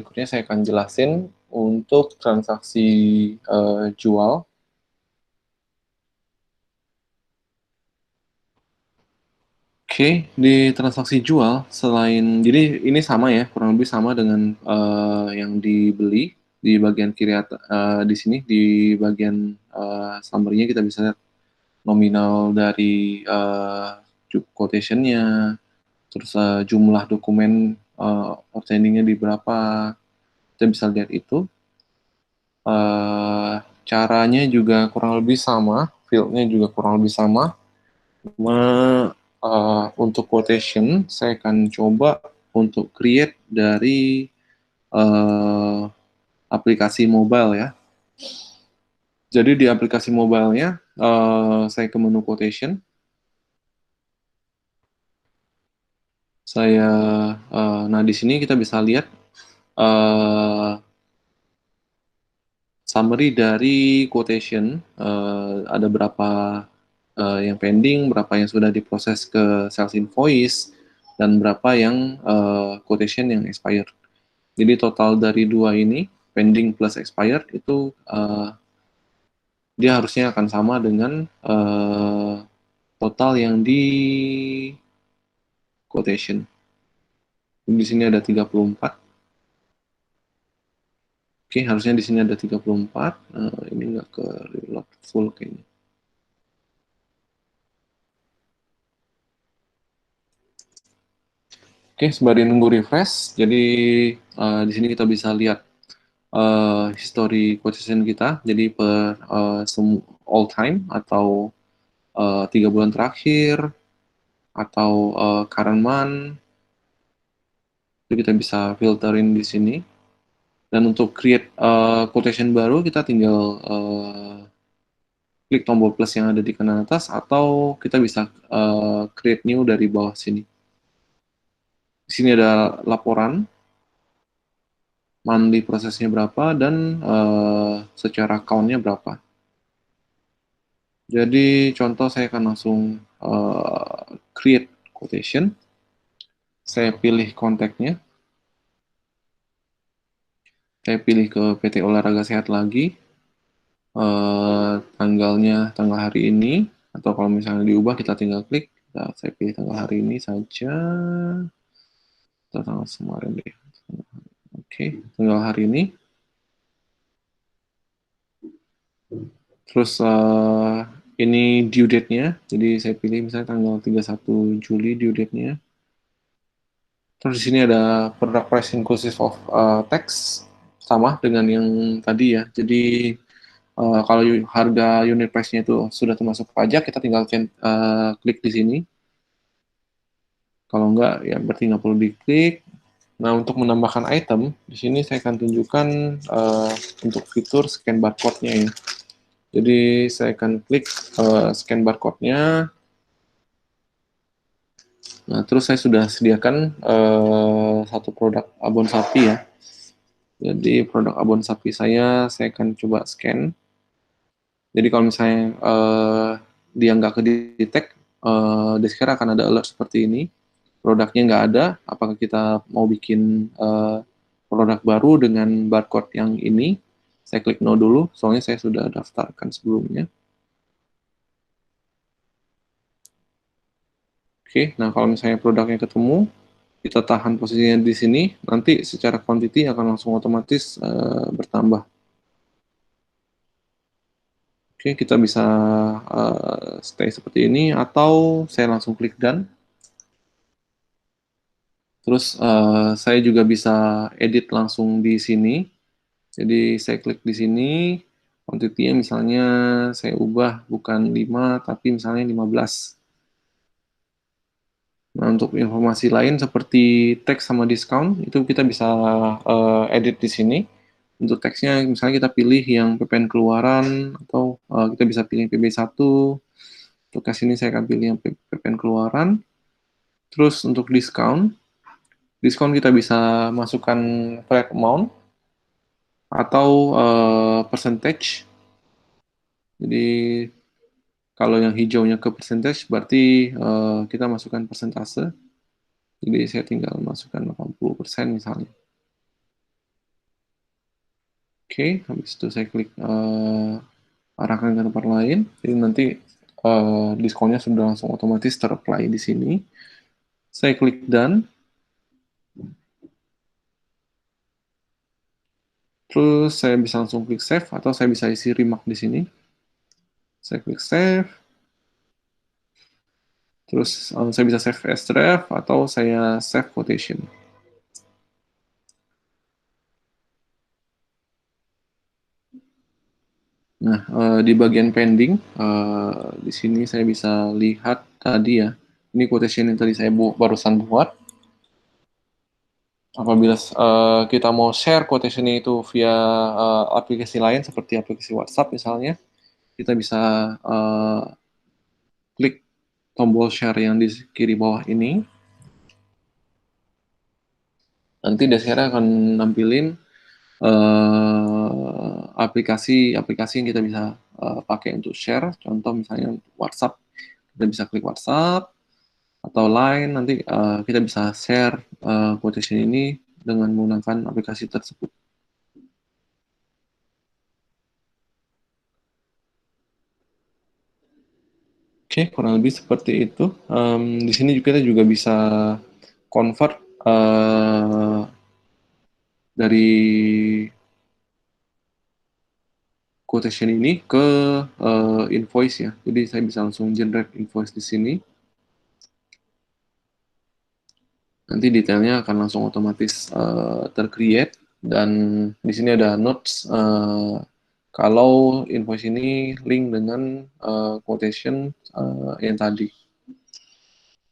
berikutnya saya akan jelasin untuk transaksi jual. Oke, di transaksi jual, jadi ini sama ya, kurang lebih sama dengan yang dibeli di bagian kiri di sini, di bagian summary-nya kita bisa lihat nominal dari quotation-nya, terus jumlah dokumen outstanding-nya di berapa, kita bisa lihat itu. Uh, Caranya juga kurang lebih sama, field-nya juga kurang lebih sama. Cuma untuk quotation, saya akan coba untuk create dari aplikasi mobile ya. Jadi di aplikasi mobile-nya, saya ke menu quotation. Nah di sini kita bisa lihat summary dari quotation, ada berapa yang pending, berapa yang sudah diproses ke sales invoice, dan berapa yang quotation yang expired. Jadi total dari dua ini, pending plus expired, itu dia harusnya akan sama dengan total yang di quotation. Di sini ada 34. Oke, harusnya di sini ada 34. Ini nggak ke reload full kayaknya. Oke, sembari nunggu refresh, jadi di sini kita bisa lihat history quotation kita, jadi per all time atau 3 bulan terakhir atau current month, itu kita bisa filterin di sini. Dan untuk create quotation baru, kita tinggal klik tombol plus yang ada di kanan atas, atau kita bisa create new dari bawah sini. Di sini ada laporan, monthly prosesnya berapa, dan secara count-nya berapa. Jadi contoh saya akan langsung create quotation. Saya pilih kontaknya. Saya pilih ke PT Olahraga Sehat lagi. Tanggal hari ini, atau kalau misalnya diubah kita tinggal klik. Nah, saya pilih tanggal hari ini saja. Atau tanggal kemarin deh. Oke, tanggal hari ini. Terus ini due date-nya. Jadi saya pilih misalnya tanggal 31 Juli due date-nya. Terus di sini ada product price inclusive of tax, sama dengan yang tadi ya. Jadi kalau harga unit price-nya itu sudah termasuk pajak, kita tinggal klik di sini. Kalau enggak, ya berarti nggak perlu diklik. Nah, untuk menambahkan item, di sini saya akan tunjukkan untuk fitur scan barcode-nya ya. Jadi saya akan klik scan barcode-nya. Nah, terus saya sudah sediakan satu produk abon sapi ya. Jadi produk abon sapi saya akan coba scan. Jadi kalau misalnya dia nggak ke-detect, di sekarang akan ada alert seperti ini. Produknya nggak ada, apakah kita mau bikin produk baru dengan barcode yang ini? Saya klik no dulu, soalnya saya sudah daftarkan sebelumnya. Oke, nah kalau misalnya produknya ketemu, kita tahan posisinya di sini, nanti secara quantity akan langsung otomatis bertambah. Oke, kita bisa stay seperti ini, atau saya langsung klik done. Terus saya juga bisa edit langsung di sini. Jadi saya klik di sini, quantity-nya misalnya saya ubah bukan 5, tapi misalnya 15. Nah, untuk informasi lain seperti teks sama diskon, itu kita bisa edit di sini. Untuk teksnya, misalnya kita pilih yang PPN keluaran, atau kita bisa pilih PB1. Untuk kes ini saya akan pilih yang PPN keluaran. Terus untuk diskon kita bisa masukkan flat amount, atau percentage. Jadi kalau yang hijaunya ke percentage, berarti kita masukkan persentase. Jadi saya tinggal masukkan 80% misalnya. Oke, habis itu saya klik arahkan ke tempat lain. Jadi nanti diskonnya sudah langsung otomatis ter-apply di sini. Saya klik done. Terus saya bisa langsung klik save atau saya bisa isi remark di sini. Saya klik save. Terus saya bisa save as draft atau saya save quotation. Nah, di bagian pending, di sini saya bisa lihat tadi ya, ini quotation yang tadi saya barusan buat. Apabila kita mau share quotation itu via aplikasi lain seperti aplikasi WhatsApp misalnya, kita bisa klik tombol share yang di kiri bawah ini. Nanti Desera akan nampilin aplikasi-aplikasi yang kita bisa pakai untuk share. Contoh misalnya WhatsApp, kita bisa klik WhatsApp atau Line. Nanti kita bisa share quotation ini dengan menggunakan aplikasi tersebut. Oke, kurang lebih seperti itu. Di sini juga kita juga bisa convert dari quotation ini ke invoice ya. Jadi saya bisa langsung generate invoice di sini. Nanti detailnya akan langsung otomatis tercreate dan di sini ada notes kalau invoice ini link dengan quotation yang tadi.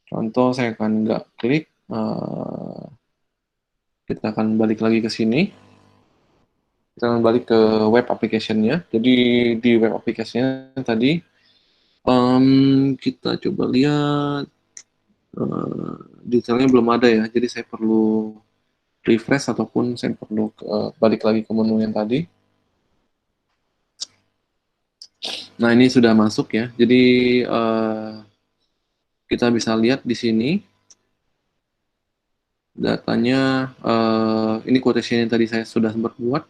Contoh saya akan nggak klik, kita akan balik lagi ke sini. Kita akan balik ke web application-nya. Jadi di web application-nya tadi kita coba lihat detailnya belum ada ya. Jadi saya perlu refresh ataupun saya perlu balik lagi ke menu yang tadi. Nah, ini sudah masuk ya. Jadi kita bisa lihat di sini datanya, ini quotation yang tadi saya sudah sempat buat.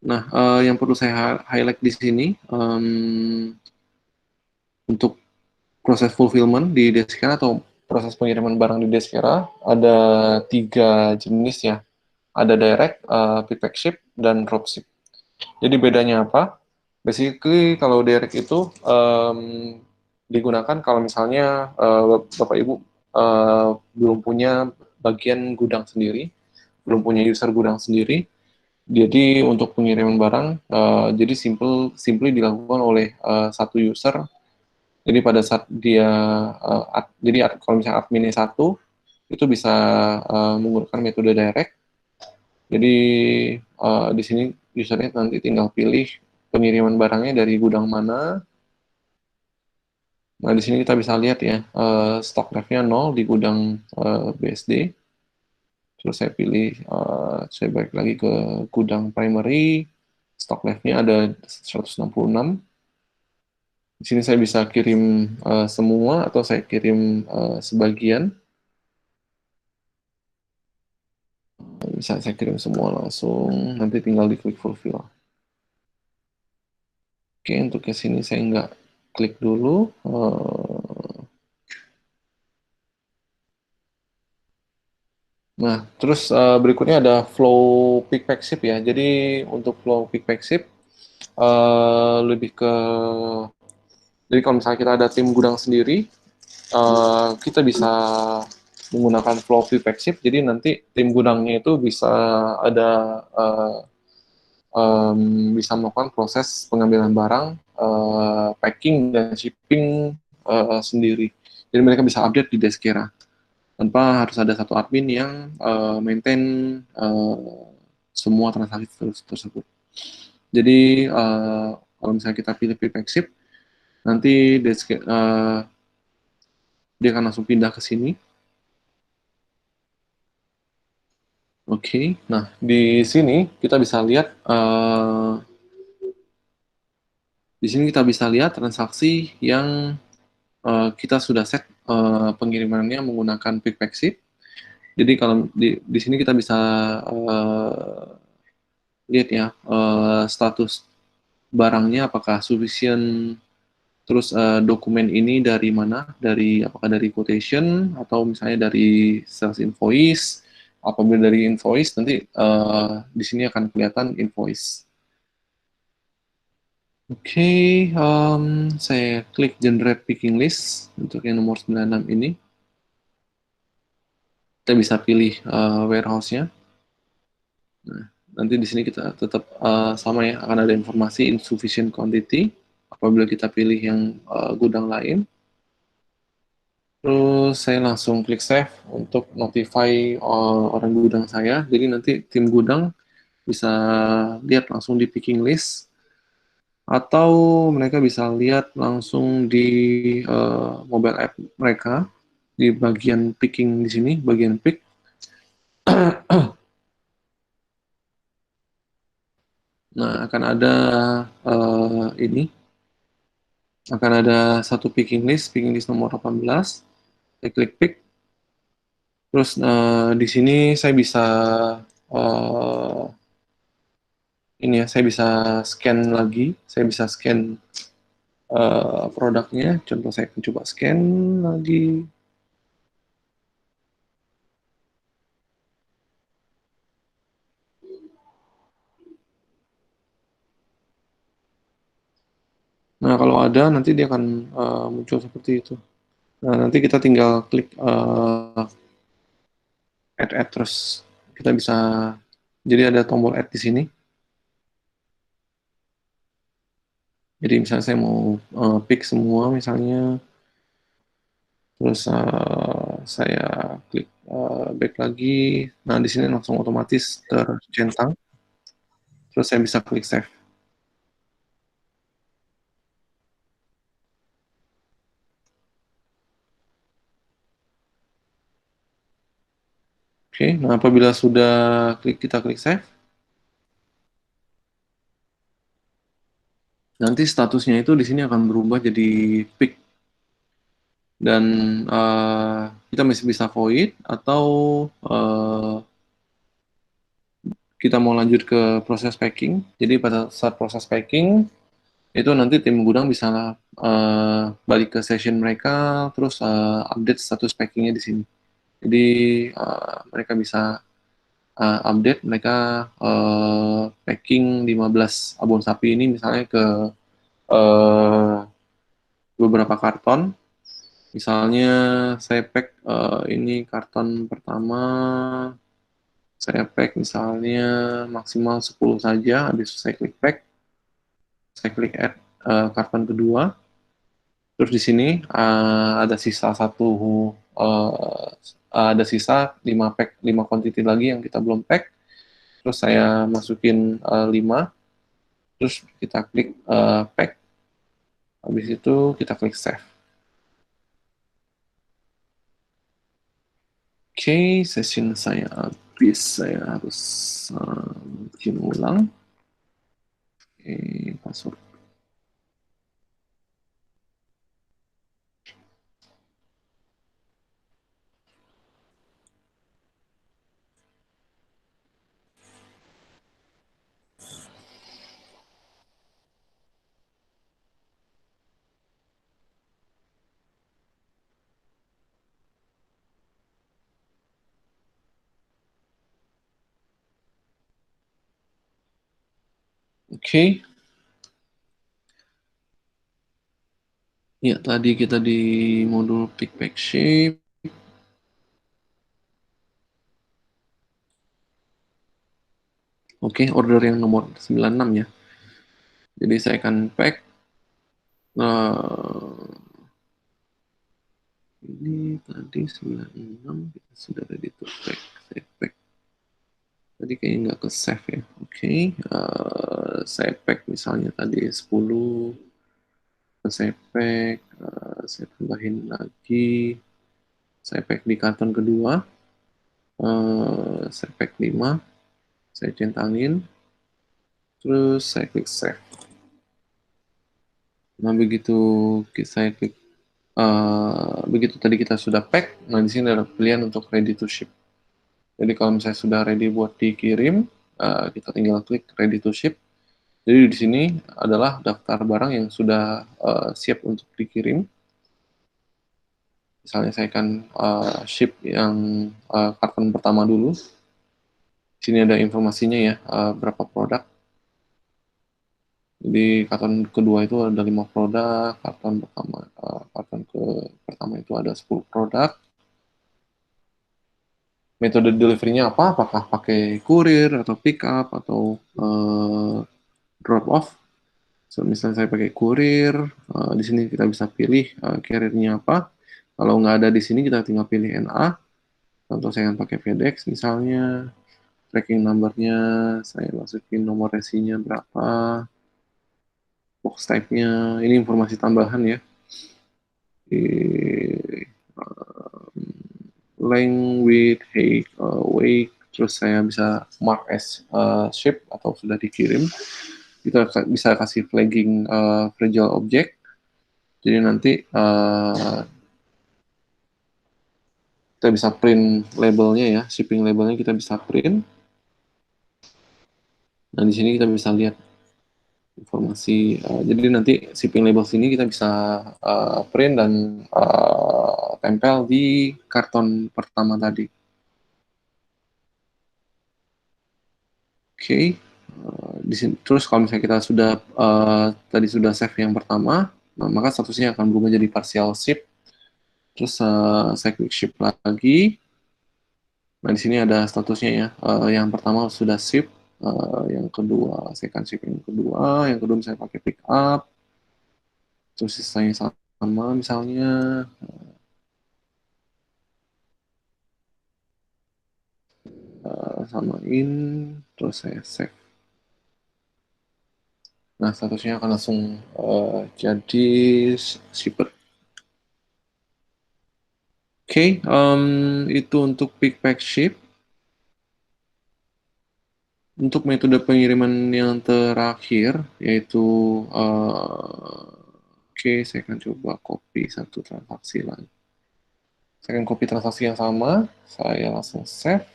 Nah, yang perlu saya highlight di sini untuk proses fulfillment di Deskera atau proses pengiriman barang di Deskera ada 3 jenis ya. Ada direct, pick ship, dan dropship. Jadi bedanya apa? Basically kalau direct itu digunakan kalau misalnya Bapak Ibu belum punya bagian gudang sendiri, belum punya user gudang sendiri. Jadi untuk pengiriman barang, jadi simply dilakukan oleh satu user. Jadi pada saat dia, jadi kalau misalnya adminnya satu, itu bisa menggunakan metode direct. Jadi di sini usernya nanti tinggal pilih pengiriman barangnya dari gudang mana. Nah, di sini kita bisa lihat ya, stok refnya 0 di gudang BSD. Terus saya pilih, saya balik lagi ke gudang primary, stok refnya ada 166. Di sini saya bisa kirim semua atau saya kirim sebagian. Bisa saya kirim semua langsung, nanti tinggal di klik fulfill. Oke, untuk ke sini saya nggak klik dulu. Nah, terus berikutnya ada flow pick pack ship ya. Jadi untuk flow pick pack ship lebih ke, jadi kalau misalnya kita ada tim gudang sendiri, kita bisa menggunakan flow pick pack ship. Jadi nanti tim gudangnya itu bisa ada bisa melakukan proses pengambilan barang, packing dan shipping sendiri. Jadi mereka bisa update di Deskera tanpa harus ada satu admin yang maintain semua transaksi tersebut. Jadi kalau misalnya kita pilih pack ship, nanti dia akan langsung pindah ke sini. Oke, nah di sini kita bisa lihat di sini kita bisa lihat transaksi yang kita sudah set pengirimannya menggunakan pick-pack ship. Jadi kalau di sini kita bisa lihat ya status barangnya apakah sufficient, terus dokumen ini dari mana, apakah dari quotation atau misalnya dari sales invoice. Apabila dari invoice nanti di sini akan kelihatan invoice. Oke, saya klik generate picking list untuk yang nomor 96 ini. Kita bisa pilih warehouse-nya. Nah, nanti di sini kita tetap sama ya, akan ada informasi insufficient quantity apabila kita pilih yang gudang lain. Terus saya langsung klik save untuk notify orang gudang saya. Jadi nanti tim gudang bisa lihat langsung di picking list atau mereka bisa lihat langsung di mobile app mereka di bagian picking di sini, bagian pick. Nah, ini akan ada satu picking list nomor 18. Saya klik pick. Terus di sini saya bisa uh, ini ya, saya bisa scan lagi, saya bisa scan produknya. Contoh saya coba scan lagi. Nah, kalau ada nanti dia akan muncul seperti itu. Nah, nanti kita tinggal klik add terus kita bisa, jadi ada tombol add di sini. Jadi misalnya saya mau pick semua misalnya, terus saya klik back lagi. Nah, di sini langsung otomatis tercentang. Terus saya bisa klik save. Oke, nah apabila sudah kita klik save, nanti statusnya itu di sini akan berubah jadi pick, dan kita masih bisa void atau kita mau lanjut ke proses packing. Jadi pada saat proses packing itu nanti tim gudang bisa balik ke session mereka, terus update status packingnya di sini. Jadi mereka bisa update, mereka packing 15 abon sapi ini misalnya ke uh, beberapa karton. Misalnya saya pack ini karton pertama, saya pack misalnya maksimal 10 saja, habis itu saya klik pack, saya klik add karton kedua. Terus di sini ada sisa uh, ada sisa 5 pack, 5 quantity lagi yang kita belum pack. Terus saya masukin 5, terus kita klik pack. Habis itu kita klik save. Oke, session saya habis. Saya harus bikin ulang. Oke, password. Oke, ya tadi kita di modul pick pack shape. Oke, order yang nomor 96 ya. Jadi saya akan pack. eh, ini tadi 96 kita sudah ready to pack. Saya pack. Tadi kayaknya nggak ke save ya. Oke, saya pack misalnya tadi 10. Saya pack, saya tambahin lagi. Saya pack di karton kedua. Saya pack 5. Saya centangin. Terus saya klik save. Nah, saya klik begitu tadi kita sudah pack, nah di sini ada pilihan untuk ready to ship. Jadi kalau misalnya sudah ready buat dikirim, kita tinggal klik ready to ship. Jadi di sini adalah daftar barang yang sudah siap untuk dikirim. Misalnya saya akan ship yang karton pertama dulu. Di sini ada informasinya ya, berapa produk. Jadi karton kedua itu ada 5 produk, karton pertama itu ada 10 produk. Metode delivery-nya apa? Apakah pakai kurir atau pick up atau drop off? So, misalnya saya pakai kurir, di sini kita bisa pilih carrier-nya apa. Kalau nggak ada di sini kita tinggal pilih NA. Contoh saya akan pakai FedEx misalnya, tracking number-nya, saya masukin nomor resinya berapa, box type-nya, ini informasi tambahan ya. Length, width, height, weight, terus saya bisa mark as ship atau sudah dikirim. Kita bisa kasih flagging fragile object. Jadi nanti kita bisa print labelnya ya, shipping labelnya kita bisa print. Nah di sini kita bisa lihat informasi. Jadi nanti shipping label sini kita bisa print dan tempel di karton pertama tadi. Oke. Di sini, terus kalau misalnya kita sudah tadi sudah save yang pertama, nah, maka statusnya akan berubah jadi partial ship. Terus saya klik ship lagi. Nah di sini ada statusnya ya. Yang pertama sudah ship, yang kedua second ship yang kedua misalnya pakai pick up, terus sisanya sama misalnya. Samain, terus saya save. Nah statusnya akan langsung jadi shipper. Oke, itu untuk pick pack ship. Untuk metode pengiriman yang terakhir, yaitu oke, saya akan coba copy satu transaksi lagi. Saya akan copy transaksi yang sama, saya langsung save.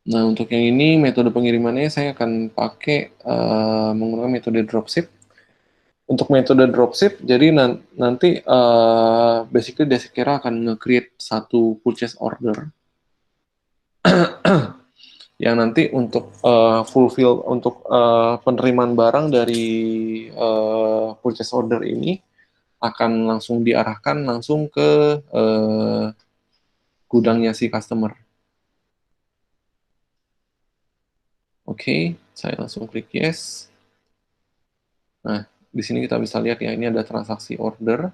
Nah, untuk yang ini metode pengirimannya saya akan pakai menggunakan metode dropship. Untuk metode dropship, jadi nanti basically Desikira akan nge-create satu purchase order yang nanti untuk fulfill untuk penerimaan barang dari purchase order ini akan langsung diarahkan langsung ke gudangnya si customer. Oke, saya langsung klik yes. Nah, di sini kita bisa lihat ya, ini ada transaksi order.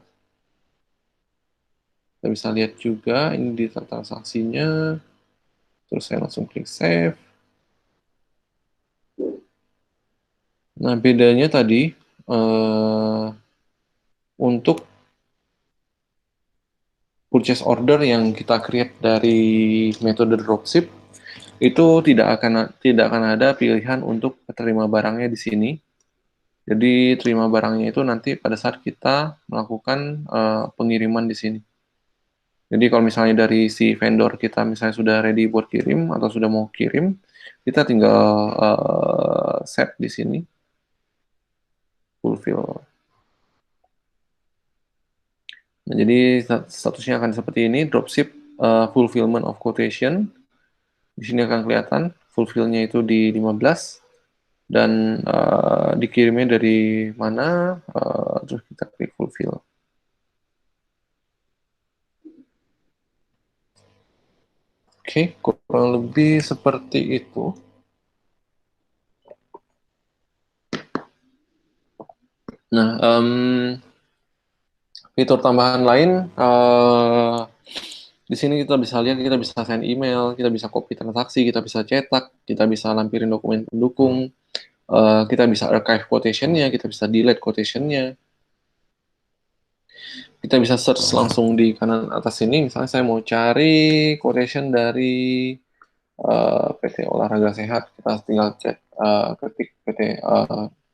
Kita bisa lihat juga ini di transaksinya. Terus saya langsung klik save. Nah, bedanya tadi untuk purchase order yang kita create dari metode dropship itu tidak akan ada pilihan untuk terima barangnya di sini. Jadi terima barangnya itu nanti pada saat kita melakukan pengiriman di sini. Jadi kalau misalnya dari si vendor kita misalnya sudah ready buat kirim atau sudah mau kirim, kita tinggal set di sini, fulfill. Nah, jadi statusnya akan seperti ini, dropship fulfillment of quotation. Di sini akan kelihatan fulfillnya itu di 15 dan dikirimnya dari mana, terus kita klik fulfill. Oke, kurang lebih seperti itu. Nah, fitur tambahan lain, di sini kita bisa lihat, kita bisa send email, kita bisa copy transaksi, kita bisa cetak, kita bisa lampirin dokumen pendukung, kita bisa archive quotation-nya, kita bisa delete quotation-nya. Kita bisa search langsung di kanan atas sini, misalnya saya mau cari quotation dari PT Olahraga Sehat, kita tinggal ketik PT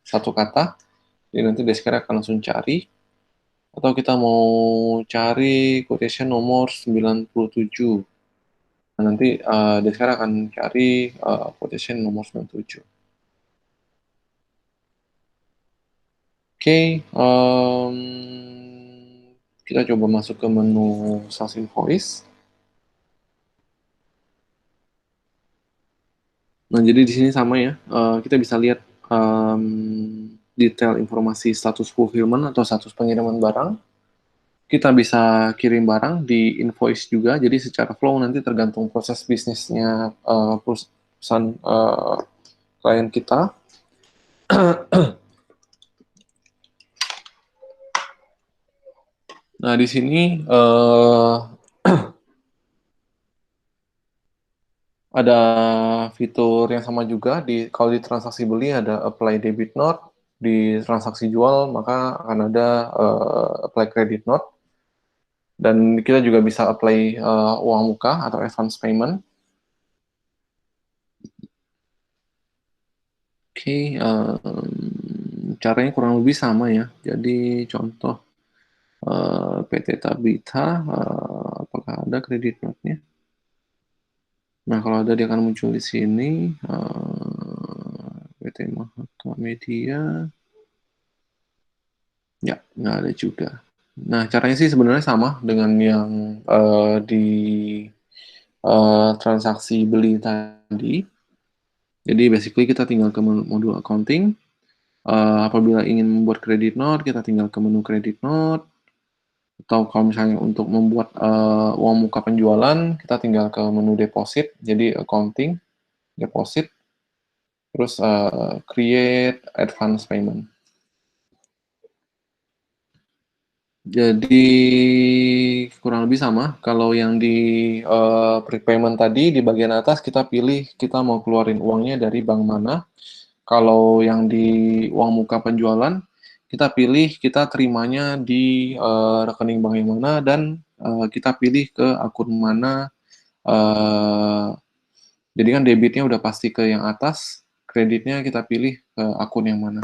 satu kata, jadi nanti Deskara akan langsung cari. Atau kita mau cari quotation nomor 97. Nah, nanti Deskar akan cari quotation nomor 97. Oke, kita coba masuk ke menu sales invoice. Nah, jadi di sini sama ya, kita bisa lihat detail informasi status fulfillment atau status pengiriman barang. Kita bisa kirim barang di invoice juga, jadi secara flow nanti tergantung proses bisnisnya perusahaan klien kita. Nah, di sini ada fitur yang sama juga kalau di transaksi beli ada apply debit note, di transaksi jual maka akan ada apply credit note, dan kita juga bisa apply uang muka atau advance payment. Oke, caranya kurang lebih sama ya. Jadi contoh PT Tabitha, apakah ada kredit note-nya? Nah, kalau ada dia akan muncul di sini. PT Mahatma Media, ya nggak ada juga. Nah, caranya sih sebenarnya sama dengan yang di transaksi beli tadi. Jadi basically kita tinggal ke modul accounting. Apabila ingin membuat credit note, kita tinggal ke menu credit note. Atau kalau misalnya untuk membuat uang muka penjualan, kita tinggal ke menu deposit. Jadi accounting, deposit, terus create advance payment. Jadi kurang lebih sama. Kalau yang di prepayment tadi di bagian atas kita pilih kita mau keluarin uangnya dari bank mana. Kalau yang di uang muka penjualan kita pilih kita terimanya di rekening bank yang mana, dan kita pilih ke akun mana. Jadi kan debitnya udah pasti ke yang atas, kreditnya kita pilih ke akun yang mana.